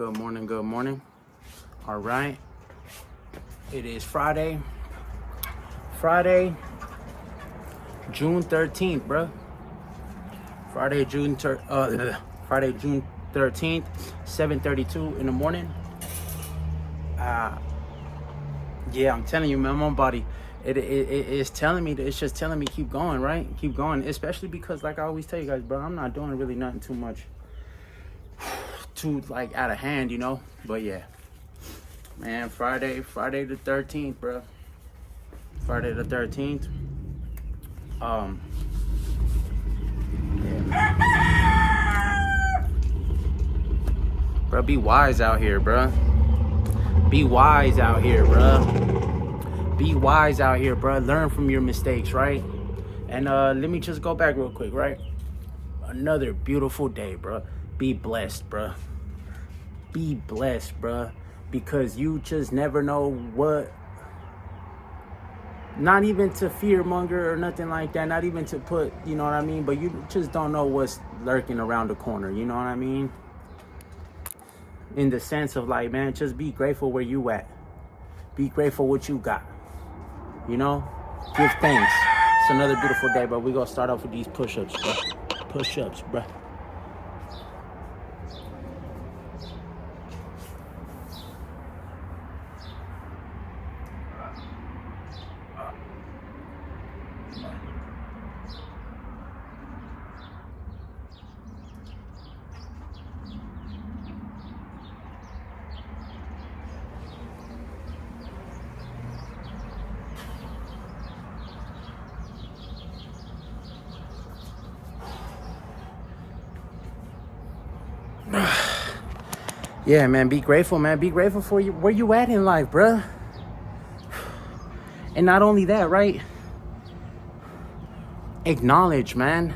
Good morning, good morning. All right. It is Friday. Friday, June 13th, bruh. Friday, June 13th, 7:32 in the morning. Yeah, I'm telling you, man, my body, it's telling me, it's just telling me keep going, right? Keep going, especially because, like I always tell you guys, bro, I'm not doing really nothing too much, too, like, out of hand, you know? But, yeah. Man, Friday the 13th, bro. Friday the 13th. Yeah. Bro, be wise out here, bro. Be wise out here, bro. Be wise out here, bro. Learn from your mistakes, right? And let me just go back real quick, right? Another beautiful day, bro. Be blessed, bro. Be blessed, bro. Because you just never know what, not even to fear monger or nothing like that, not even to put, you know what I mean? But you just don't know what's lurking around the corner, you know what I mean? In the sense of, like, man, just be grateful where you at. Be grateful what you got, you know? Give thanks. It's another beautiful day, but we're gonna start off with these push-ups, bro. Push-ups, bro. Yeah, man, be grateful, man. Be grateful for you, where you at in life, bruh. And not only that, right? Acknowledge, man.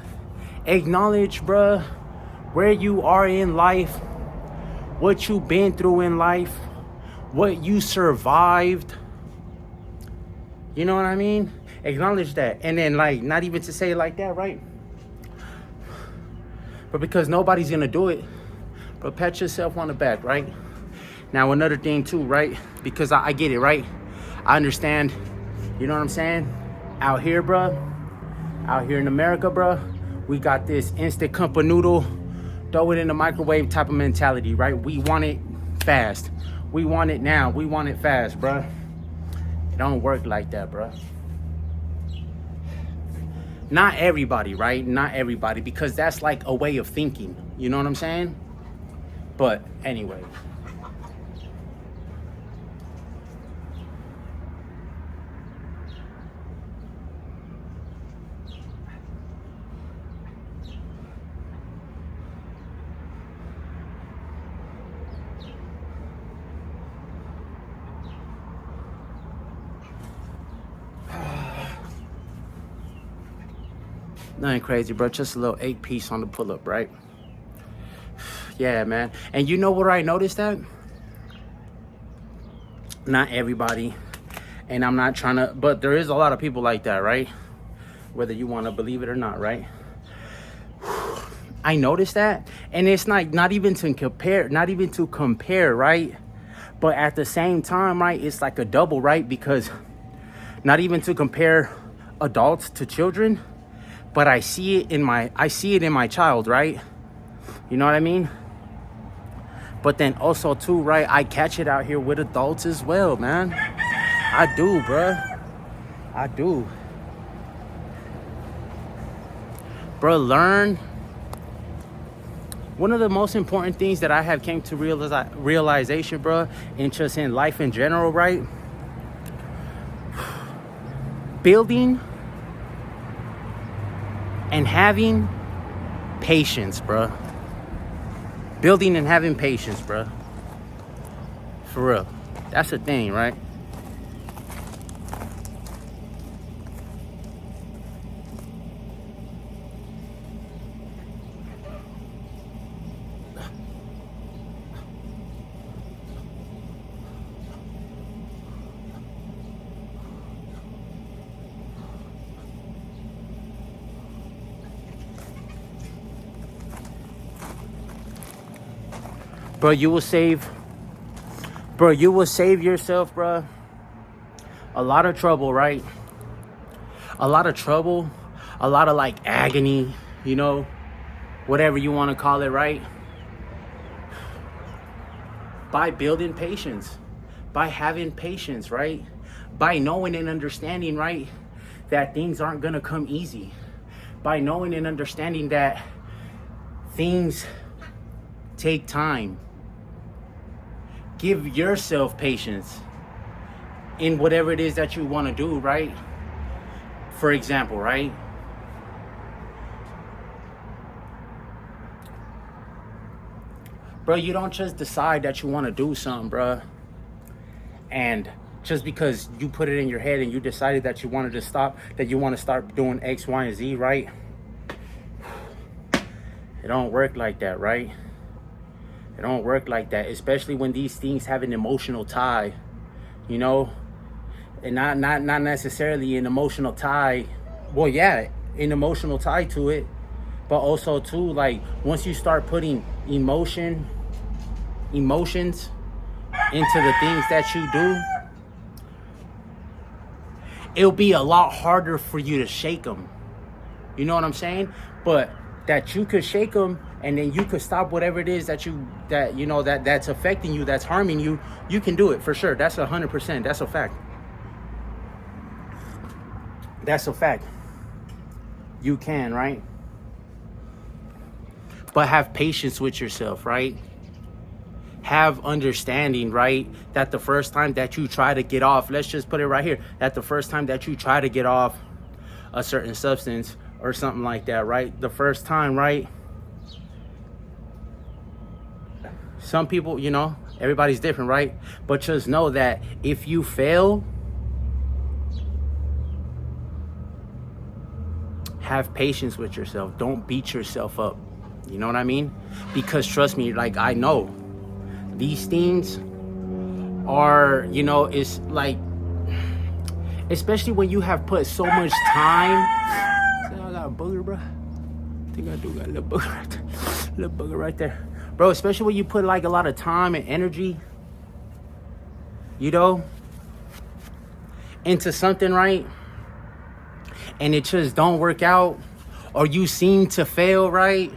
Acknowledge, bruh, where you are in life, what you've been through in life, what you survived. You know what I mean? Acknowledge that. And then, like, not even to say it like that, right? But because nobody's gonna do it, but pat yourself on the back, right? Now, another thing too, right? Because I get it, right? I understand, you know what I'm saying? Out here, bruh, out here in America, bruh, we got this instant cup of noodle, throw it in the microwave type of mentality, right? We want it fast. We want it now. We want it fast, bruh. It don't work like that, bruh. Not everybody, right? Not everybody, because that's like a way of thinking. You know what I'm saying? But anyway. Nothing crazy, bro. Just a little 8-piece on the pull-up, right? Yeah, man. And you know what I noticed that? Not everybody. And I'm not trying to, but there is a lot of people like that, right? Whether you want to believe it or not, right? I noticed that. And it's not even to compare, right? But at the same time, right, it's like a double, right? Because not even to compare adults to children, but I see it in my child, right? You know what I mean? But then also too, right, I catch it out here with adults as well, man. I do, bruh. I do. Bro, learn. One of the most important things that I have came to realization, bro, and just in life in general, right? Building and having patience, bro. Building and having patience, bro. For real. That's the thing, right? Bro, you will save, bro, you will save yourself, bro, a lot of trouble, right? A lot of trouble, a lot of like agony, you know, whatever you want to call it, right? By building patience, by having patience, right? By knowing and understanding, right, that things aren't gonna come easy. By knowing and understanding that things take time. Give yourself patience in whatever it is that you want to do, right? For example, right? Bro, you don't just decide that you want to do something, bro. And just because you put it in your head and you decided that you wanted to stop, that you want to start doing X, Y, and Z, right? It don't work like that, right? It don't work like that, especially when these things have an emotional tie, you know? And not necessarily an emotional tie. Well, yeah, an emotional tie to it, but also too, like, once you start putting emotions into the things that you do, it'll be a lot harder for you to shake them. You know what I'm saying? But that you could shake them, and then you could stop whatever it is that's affecting you, that's harming you. You can do it for sure. That's 100%. That's a fact. That's a fact. You can, right? But have patience with yourself, right? Have understanding, right? That the first time that you try to get off, let's just put it right here, that the first time that you try to get off a certain substance or something like that, right? The first time, right? Some people, you know, everybody's different, right? But just know that if you fail, have patience with yourself. Don't beat yourself up. You know what I mean? Because trust me, like, I know these things are, you know, it's like, especially when you have put so much time. See, I got a booger, bro. I think I do got a little booger right there. Little booger right there. Bro, especially when you put like a lot of time and energy, you know, into something, right? And it just don't work out, or you seem to fail, right?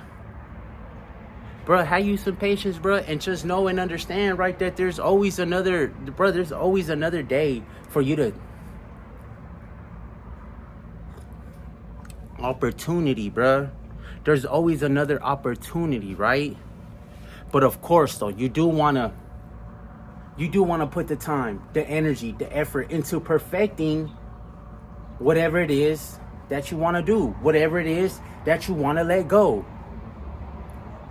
Bro, have you some patience, bro, and just know and understand, right, that there's always another, bro, there's always another day for you to opportunity, bro. There's always another opportunity, right? But of course, though, you do want to put the time, the energy, the effort into perfecting whatever it is that you want to do, whatever it is that you want to let go. You know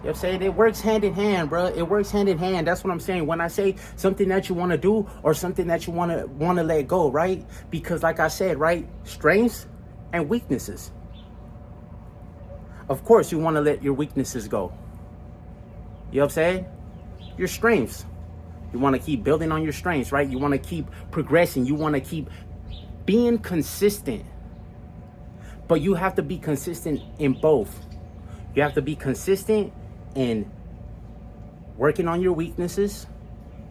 what I'm saying? It works hand in hand, bro. It works hand in hand. That's what I'm saying. When I say something that you want to do or something that you want to let go, right? Because like I said, right? Strengths and weaknesses. Of course, you want to let your weaknesses go. You know what I'm saying? Your strengths. You want to keep building on your strengths, right? You want to keep progressing. You want to keep being consistent, but you have to be consistent in both. You have to be consistent in working on your weaknesses,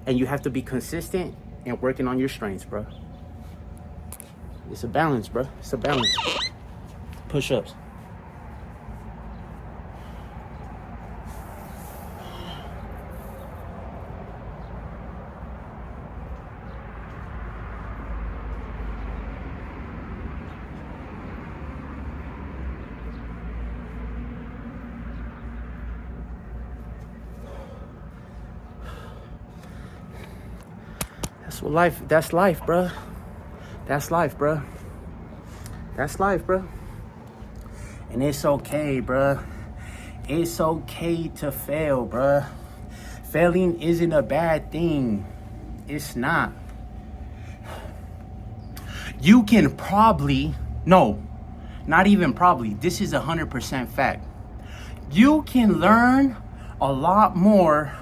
and you have to be consistent in working on your strengths, bro. It's a balance, bro. It's a balance. Push-ups. That's life, bro. That's life, bro. That's life, bro. And it's okay, bro. It's okay to fail, bro. Failing isn't a bad thing. It's not. You can probably, no, not even probably, this is 100% fact. You can learn a lot more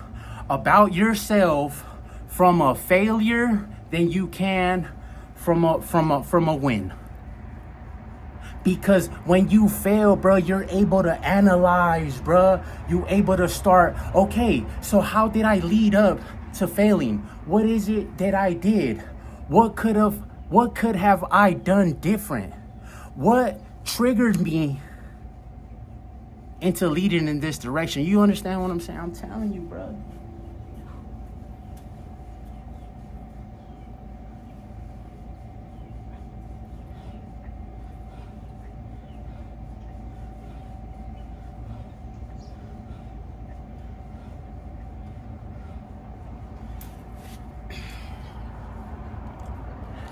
about yourself from a failure than you can from a win. Because when you fail, bro, you're able to analyze, bro. You able to start, okay, so how did I lead up to failing? What is it that I did? What could have I done different? What triggered me into leading in this direction? You understand what I'm saying? I'm telling you, bro.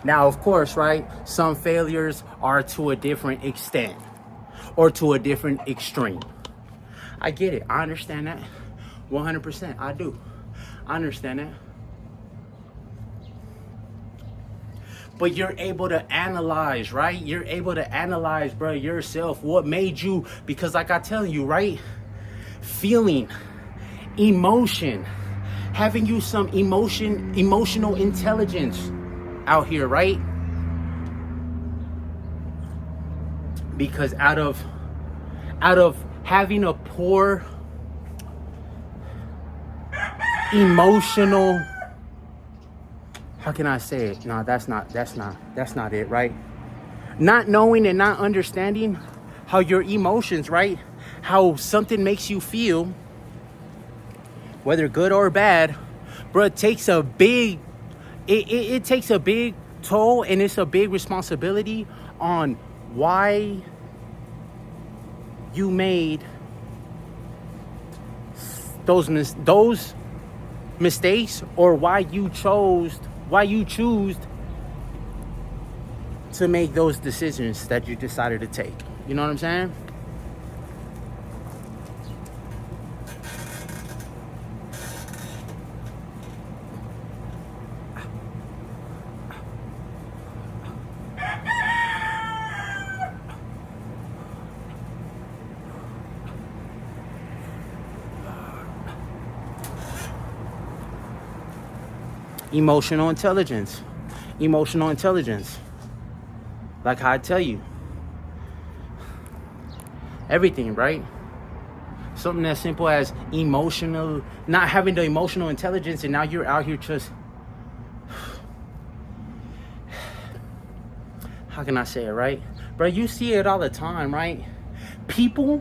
Now, of course, right, some failures are to a different extent or to a different extreme. I get it. I understand that. 100%. I do. I understand that. But you're able to analyze, right? You're able to analyze, bro, yourself. What made you, because like I tell you, right? Feeling, emotion, having you some emotional intelligence out here, right? Because out of having a poor emotional, how can I say it? No, that's not it, right? Not knowing and not understanding how your emotions, right? How something makes you feel, whether good or bad, bro, it takes a big it takes a big toll, and it's a big responsibility on why you made those mistakes, or why you choose to make those decisions that you decided to take. You know what I'm saying? Emotional intelligence. Like how I tell you, everything, right? Something as simple as not having the emotional intelligence, and now you're out here just, how can I say it, right? Bro, you see it all the time, right? People,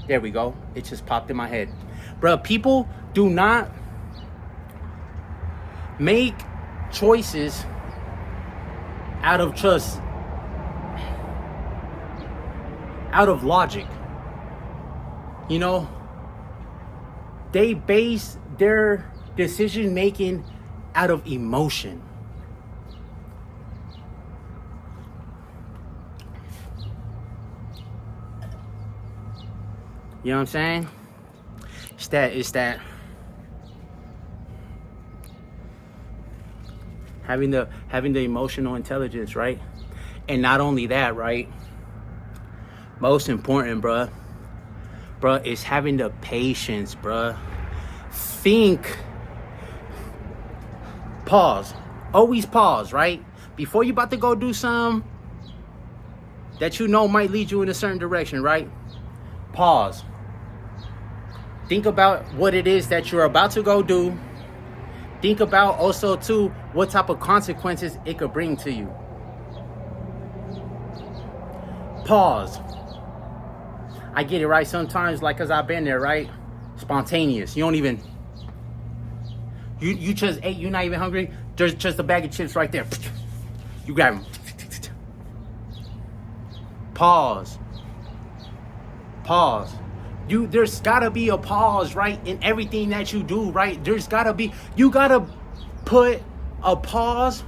there we go. It just popped in my head. Bro, people do not make choices out of logic. You know, they base their decision making out of emotion. You know what I'm saying? It's that having the emotional intelligence, right? And not only that, right? Most important, bruh, is having the patience, bruh. Think. Pause. Always pause, right? Before you about to go do something that you know might lead you in a certain direction, right? Pause. Think about what it is that you're about to go do. Think about also, too, what type of consequences it could bring to you. Pause. I get it, right? Sometimes, like, because I've been there, right? Spontaneous. You don't even... You just ate. You're not even hungry. There's just a bag of chips right there. You grab them. Pause. There's gotta be a pause, right? In everything that you do, right? You gotta put a pause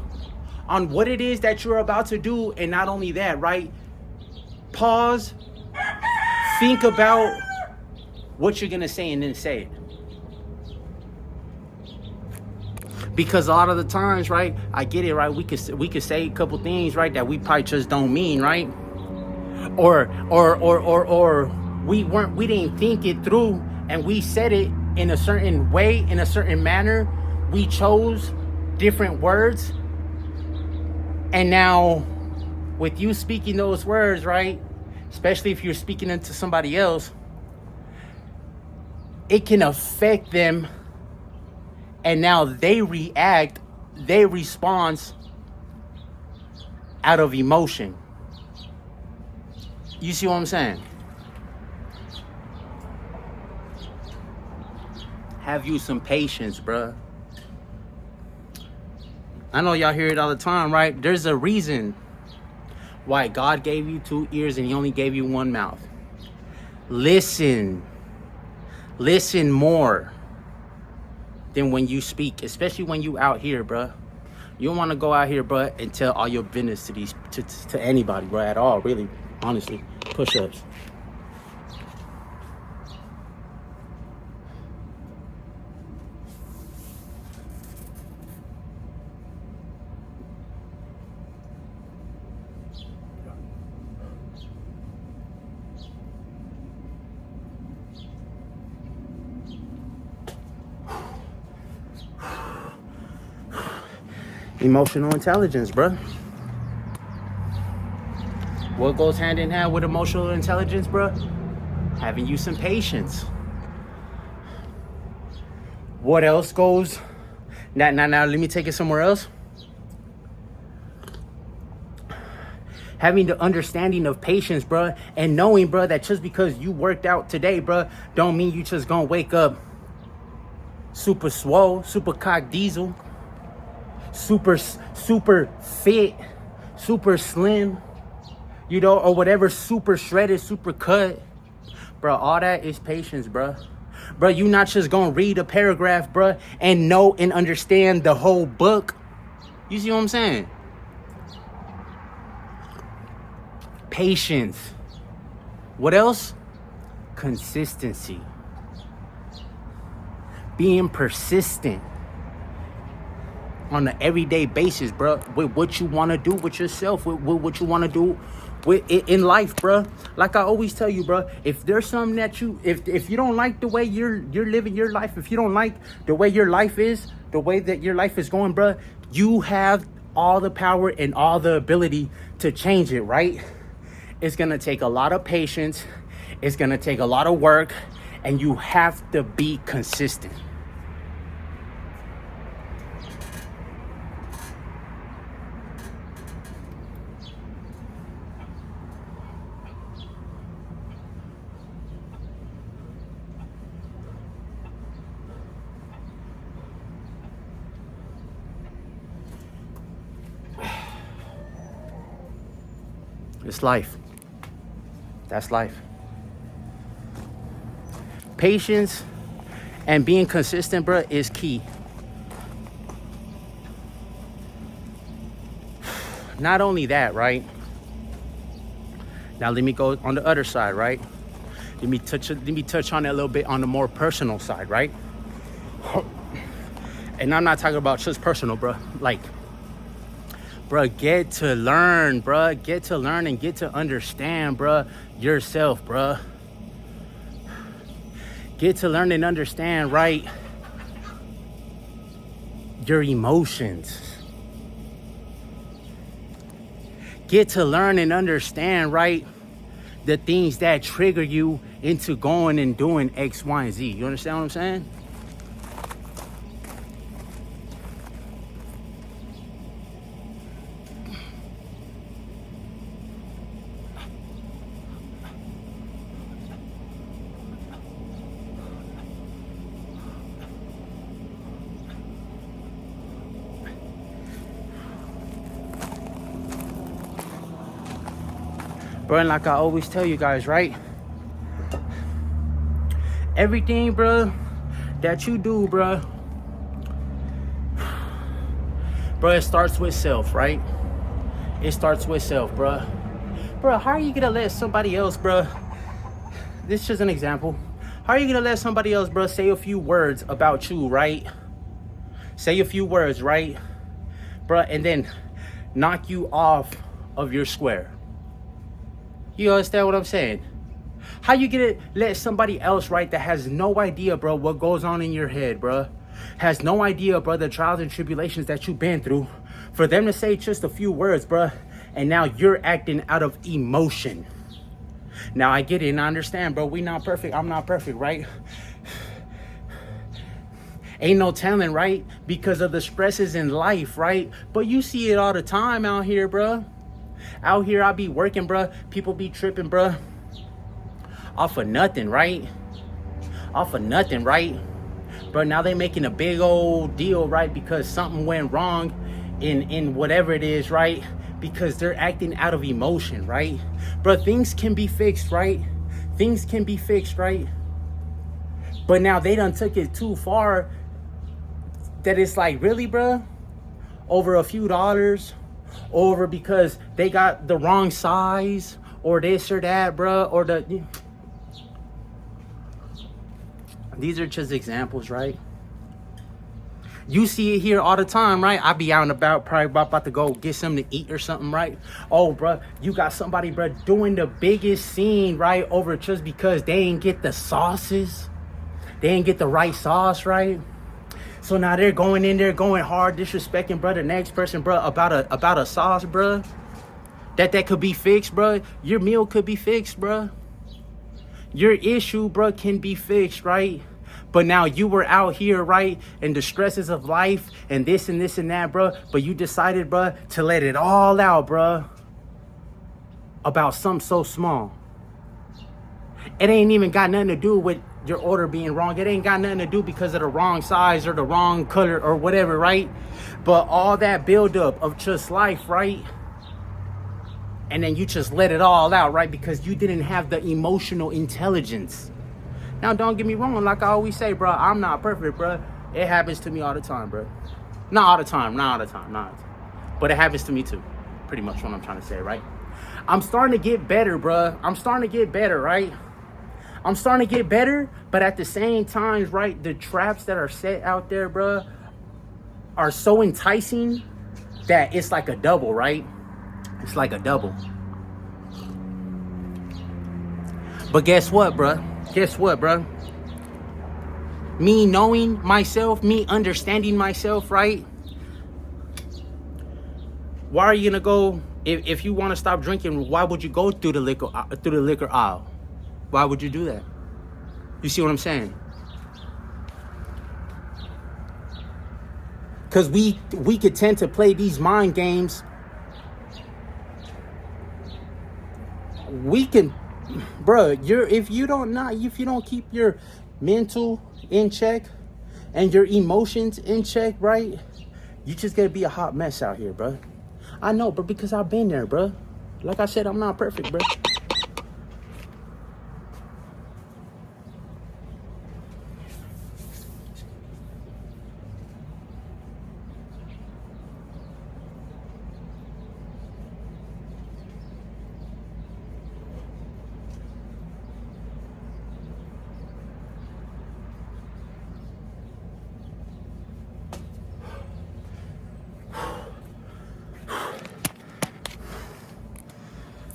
on what it is that you're about to do. And not only that, right? Pause. Think about what you're gonna say and then say it. Because a lot of the times, right? I get it, right? We could say a couple things, right, that we probably just don't mean, right? Or we didn't think it through, and we said it in a certain way, in a certain manner. We chose different words, and now with you speaking those words, right? Especially if you're speaking into somebody else, it can affect them, and now they react, they respond out of emotion. You see what I'm saying? Have you some patience, bruh. I know y'all hear it all the time, right? There's a reason why God gave you 2 ears and he only gave you 1 mouth. Listen more than when you speak, especially when you out here, bruh. You don't want to go out here, bruh, and tell all your business to anybody, bruh, at all, really, honestly. Push-ups. Emotional intelligence, bruh. What goes hand in hand with emotional intelligence, bruh? Having you some patience. What else goes? Now, let me take it somewhere else. Having the understanding of patience, bruh, and knowing, bruh, that just because you worked out today, bruh, don't mean you just gonna wake up super swole, super cock diesel, super fit, super slim, you know, or whatever, super shredded, super cut. Bro, all that is patience, bro. Bro, you not just gonna read a paragraph, bro, and know and understand the whole book. You see what I'm saying? Patience. What else? Consistency. Being persistent on an everyday basis, bro, with what you want to do with yourself, with what you want to do with in life, bro. Like I always tell you, bro, if there's something that if you don't like the way you're living your life, if you don't like the way your life is, the way that your life is going, bro, you have all the power and all the ability to change it, right? It's gonna take a lot of patience, it's gonna take a lot of work, and you have to be consistent. It's life. That's life. Patience and being consistent, bro, is key. Not only that, right? Now let me go on the other side, right? Let me touch on it a little bit on the more personal side, right? And I'm not talking about just personal, bro. Like, bro, get to learn, bro. Get to learn and get to understand, bro, yourself, bro. Get to learn and understand, right, your emotions. Get to learn and understand, right, the things that trigger you into going and doing X, Y, and Z. You understand what I'm saying? Bro, and like I always tell you guys, right? Everything, bro, that you do, bro, it starts with self, right? It starts with self, bro. Bro, how are you gonna let somebody else, bro? This is just an example. How are you gonna let somebody else, bro, say a few words about you, right? Say a few words, right? Bro, and then knock you off of your square. You understand what I'm saying? How you gonna let somebody else, right, that has no idea, bro, what goes on in your head, bro, has no idea, bro, the trials and tribulations that you've been through, for them to say just a few words, bro, And now you're acting out of emotion. Now I get it and I understand, bro. We not perfect. I'm not perfect, right? Ain't no telling, right? Because of the stresses in life, right? But you see it all the time out here, bro. Out here, I be working, bro. People be tripping, bro. Off of nothing, right? Off of nothing, right? But now they making a big old deal, right? Because something went wrong in whatever it is, right? Because they're acting out of emotion, right? Bro, things can be fixed, right? Things can be fixed, right? But now they done took it too far that it's like, really, bro? Over a few dollars? Over because they got the wrong size? Or this or that, bro? Or the... These are just examples, right? You see it here all the time, right? I be out and about, probably about to go get something to eat or something, right? Oh, bro, you got somebody, bro, doing the biggest scene, right? Over just because they ain't get the sauces. They ain't get the right sauce, right? So now they're going in there, going hard, disrespecting, bro, the next person, bro, about a sauce, bro. That could be fixed, bro. Your meal could be fixed, bro. Your issue, bro, can be fixed, right? But now you were out here, right, and the stresses of life and this and that, bro. But you decided, bro, to let it all out, bro, about something so small. It ain't even got nothing to do with your order being wrong. It ain't got nothing to do because of the wrong size or the wrong color or whatever, right? But all that buildup of just life, right? And then you just let it all out, right? Because you didn't have the emotional intelligence. Now, don't get me wrong. Like I always say, bro, I'm not perfect, bro. It happens to me all the time, bro. Not all the time. But it happens to me too. Pretty much what I'm trying to say, right? I'm starting to get better, bro. I'm starting to get better, right? I'm starting to get better. But at the same time, right, the traps that are set out there, bro, are so enticing that it's like a double, right? It's like a double. But guess what, bro? Me knowing myself, me understanding myself, right? Why are you gonna go, if you want to stop drinking, why would you go through the liquor aisle? Why would you do that? You see what I'm saying? Because we could tend to play these mind games. We can, bro, if you don't keep your mental in check and your emotions in check, right? You just gonna be a hot mess out here, bro. I know, bro, because I've been there, bro. Like I said, I'm not perfect, bro.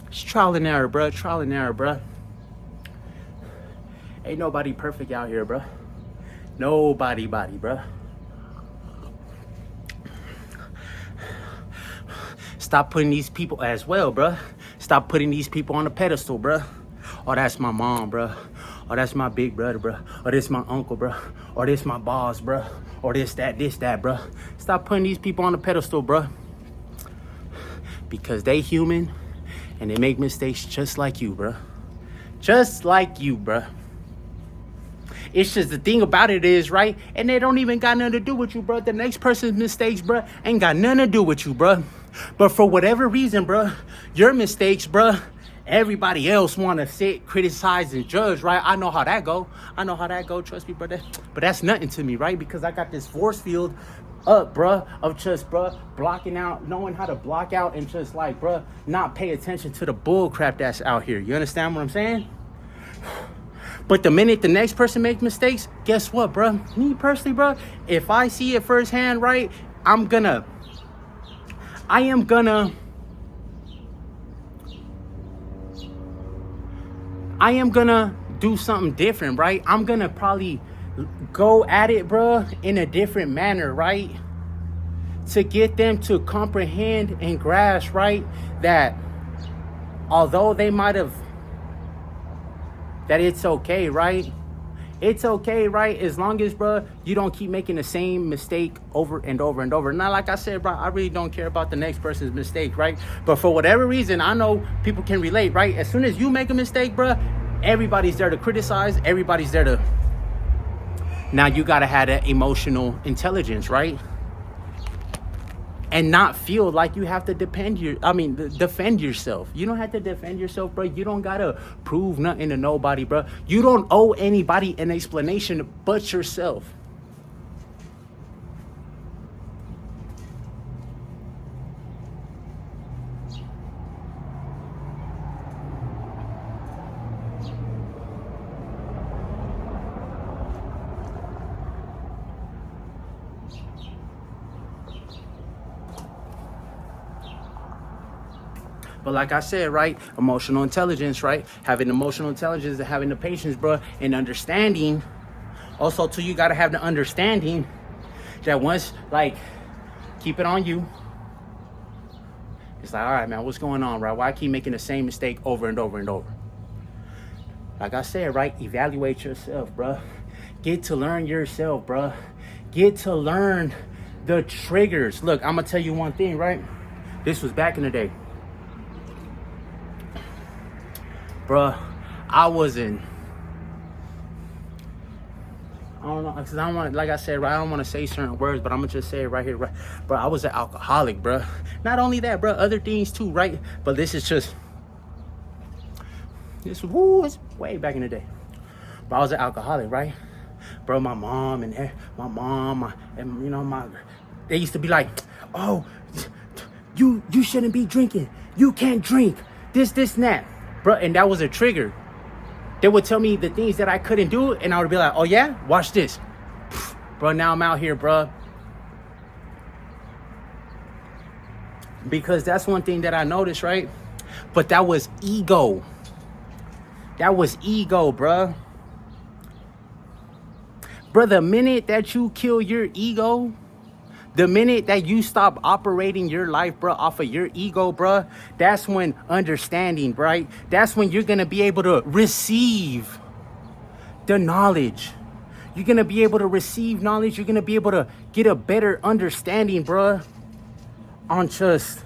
It's trial and error, bro. Trial and error, bro. Ain't nobody perfect out here, bro. Nobody, bro. Stop putting these people as well, bro. Stop putting these people on a pedestal, bro. Oh, that's my mom, bro. Oh, that's my big brother, bro. Or this my uncle, bro. Or this my boss, bro. Or this, that, bro. Stop putting these people on a pedestal, bro. Because they human and they make mistakes just like you, bro. Just like you, bro. It's just the thing about it is, right? And they don't even got nothing to do with you, bro. The next person's mistakes, bro, ain't got nothing to do with you, bro. But for whatever reason, bro, your mistakes, bro, everybody else want to sit, criticize, and judge, right? I know how that go. Trust me, brother. But that's nothing to me, right? Because I got this force field up, bro, of just, bro, blocking out, knowing how to block out and just, like, bro, not pay attention to the bull crap that's out here. You understand what I'm saying? But the minute the next person makes mistakes, guess what, bro? Me personally, bro, if I see it firsthand, right, I am gonna do something different, right? I'm gonna probably go at it, bro, in a different manner, right? to get them to comprehend and grasp, right, that although they might have, that it's okay, right? It's okay, right? As long as, bro, you don't keep making the same mistake over and over and over. Now, like I said, bro, I really don't care about the next person's mistake, right? But for whatever reason, I know people can relate, right? As soon as you make a mistake, bro, everybody's there to criticize. Everybody's there to... Now, you got to have that emotional intelligence, right? And not feel like you have to defend yourself. You don't have to defend yourself, bro. You don't gotta prove nothing to nobody, bro. You don't owe anybody an explanation but yourself. But like I said, right, emotional intelligence, right? Having emotional intelligence and having the patience, bro, and understanding. Also, too, you got to have the understanding that once, like, keep it on you. It's like, all right, man, what's going on, right? Why I keep making the same mistake over and over and over? Like I said, right, evaluate yourself, bro. Get to learn yourself, bro. Get to learn the triggers. Look, I'm going to tell you one thing, right? This was back in the day. Bruh, I don't know, because I don't want, like I said, right, I don't want to say certain words, but I'm going to just say it right here, right? Bro, I was an alcoholic, bro. Not only that, bro, other things too, right? But this is it's way back in the day. But I was an alcoholic, right? Bro, my mom, they used to be like, oh, you shouldn't be drinking. You can't drink. This, and that. Bro, and that was a trigger. They would tell me the things that I couldn't do, and I would be like, oh yeah? Watch this. Bro, now I'm out here, bro. Because that's one thing that I noticed, right? But that was ego. That was ego, bro. Bro, the minute that you kill your ego, the minute that you stop operating your life, bro, off of your ego, bro, that's when understanding, right? That's when you're going to be able to receive the knowledge. You're going to be able to receive knowledge. You're going to be able to get a better understanding, bro, on just...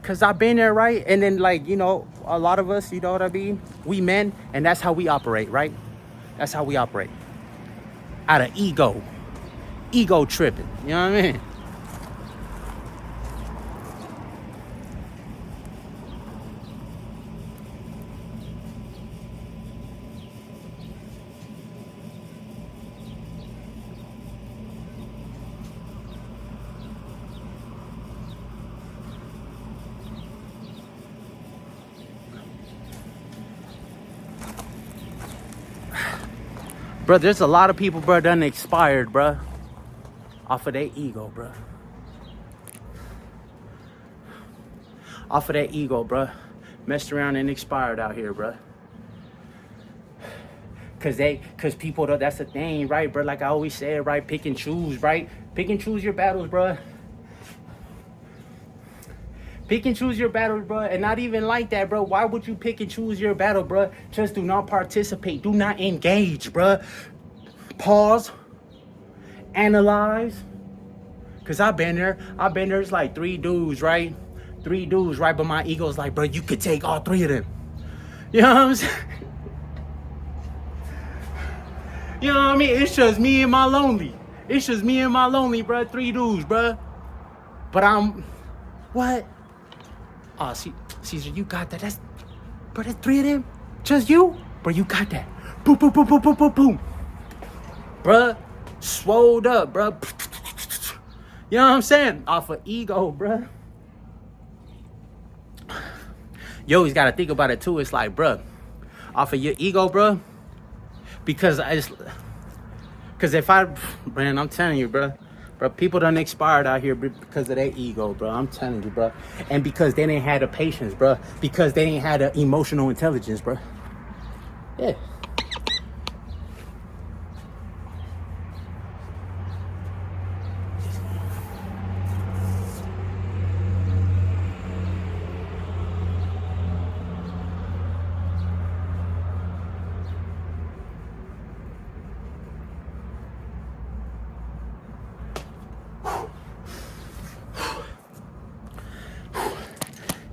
Because I've been there, right? And then, like, you know, a lot of us, you know what I mean? We men, and that's how we operate, right? That's how we operate. Out of ego. Ego tripping, you know what I mean? Bro, there's a lot of people, bro, done expired, bro, off of their ego, bro. Off of that ego, bro. Messed around and expired out here, bro. Cause people, that's the thing, right, bro? Like I always said, right? Pick and choose, right? Pick and choose your battles, bro. Pick and choose your battles, bro. And not even like that, bro. Why would you pick and choose your battle, bro? Just do not participate. Do not engage, bro. Pause. Analyze. Cause I've been there. It's like 3 dudes, right? 3 dudes, right? But my ego's like, bro, you could take all 3 of them. You know what I'm saying? You know what I mean? It's just me and my lonely. It's just me and my lonely, bro. 3 dudes, bro. But I'm... What? Oh, Caesar, you got that. That's 3 of them? Just you? Bro, you got that. Boom, boom, boom, boom, boom, boom, boom. Bruh, swolled up, bruh. You know what I'm saying? Off of ego, bruh. You always got to think about it, too. It's like, bruh, off of your ego, bruh. Because if man, I'm telling you, bruh. Bro, people done expired out here because of their ego, bro. I'm telling you, bro. And because they didn't have the patience, bro. Because they didn't have the emotional intelligence, bro. Yeah.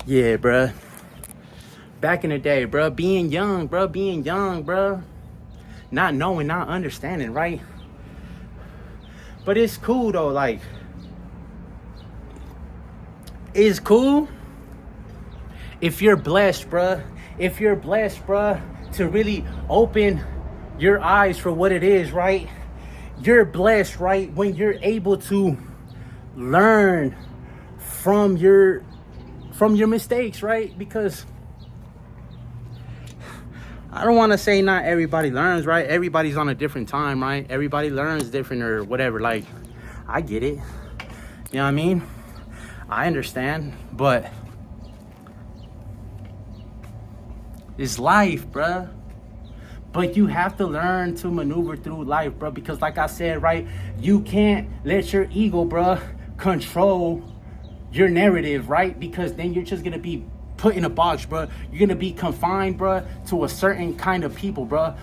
Yeah, bruh. Back in the day, bruh, being young, bruh. Not knowing, not understanding, right? But it's cool though, like, it's cool if you're blessed, bruh. If you're blessed, bruh, to really open your eyes for what it is, right? You're blessed, right? When you're able to learn from your mistakes, right? Because I don't want to say not everybody learns, right? Everybody's on a different time, right? Everybody learns different or whatever. Like, I get it. You know what I mean? I understand, but it's life, bruh. But you have to learn to maneuver through life, bruh. Because like I said, right, you can't let your ego, bruh, control your narrative, right? Because then you're just gonna be put in a box, bruh. You're gonna be confined, bruh, to a certain kind of people, bruh.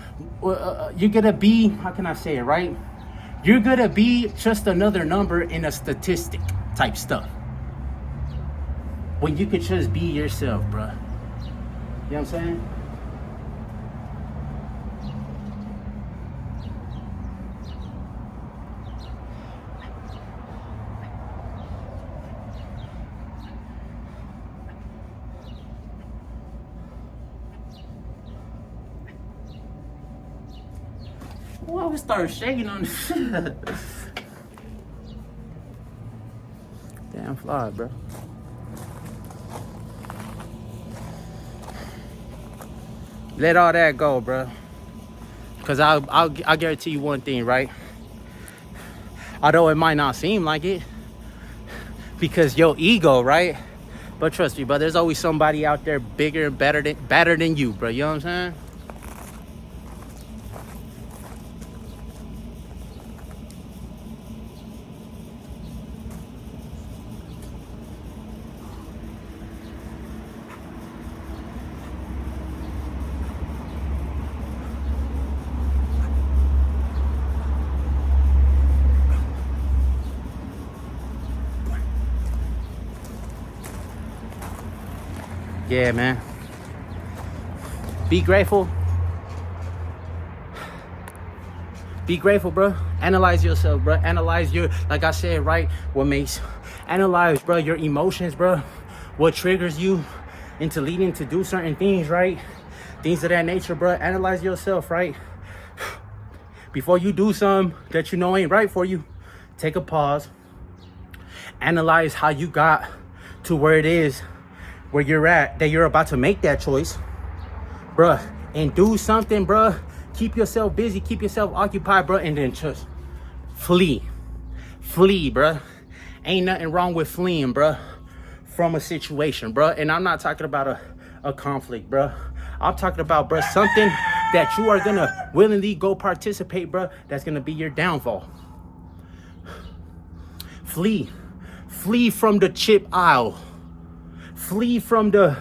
You're gonna be, how can I say it, right? You're gonna be just another number in a statistic type stuff. When you could just be yourself, bruh. You know what I'm saying? Well, I would start shaking on this. Damn fly, bro. Let all that go, bro. Cause I'll guarantee you one thing, right? Although it might not seem like it, because your ego, right? But trust me, bro, there's always somebody out there bigger and better than you, bro. You know what I'm saying? Yeah, man. Be grateful. Be grateful, bro. Analyze yourself, bro. Analyze your, like I said, right? What makes, analyze, bro, your emotions, bro. What triggers you into leading to do certain things, right? Things of that nature, bro. Analyze yourself, right? Before you do something that you know ain't right for you, take a pause. Analyze how you got to where it is, where you're at, that you're about to make that choice, bruh, and do something, bruh. Keep yourself busy, keep yourself occupied, bruh, and then just flee, bruh. Ain't nothing wrong with fleeing, bruh, from a situation, bruh. And I'm not talking about a conflict, bruh. I'm talking about, bruh, something that you are gonna willingly go participate, bruh, that's gonna be your downfall. Flee from the chip aisle. Flee from the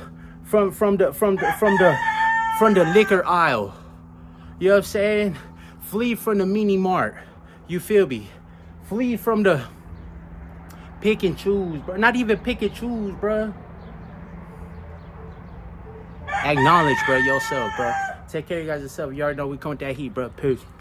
liquor aisle. You know what I'm saying? Flee from the mini mart. You feel me? Flee from the pick and choose, bro. Not even pick and choose, bro. Acknowledge, bro, yourself, bro. Take care of you guys yourself. You already know we come with that heat, bro. Peace.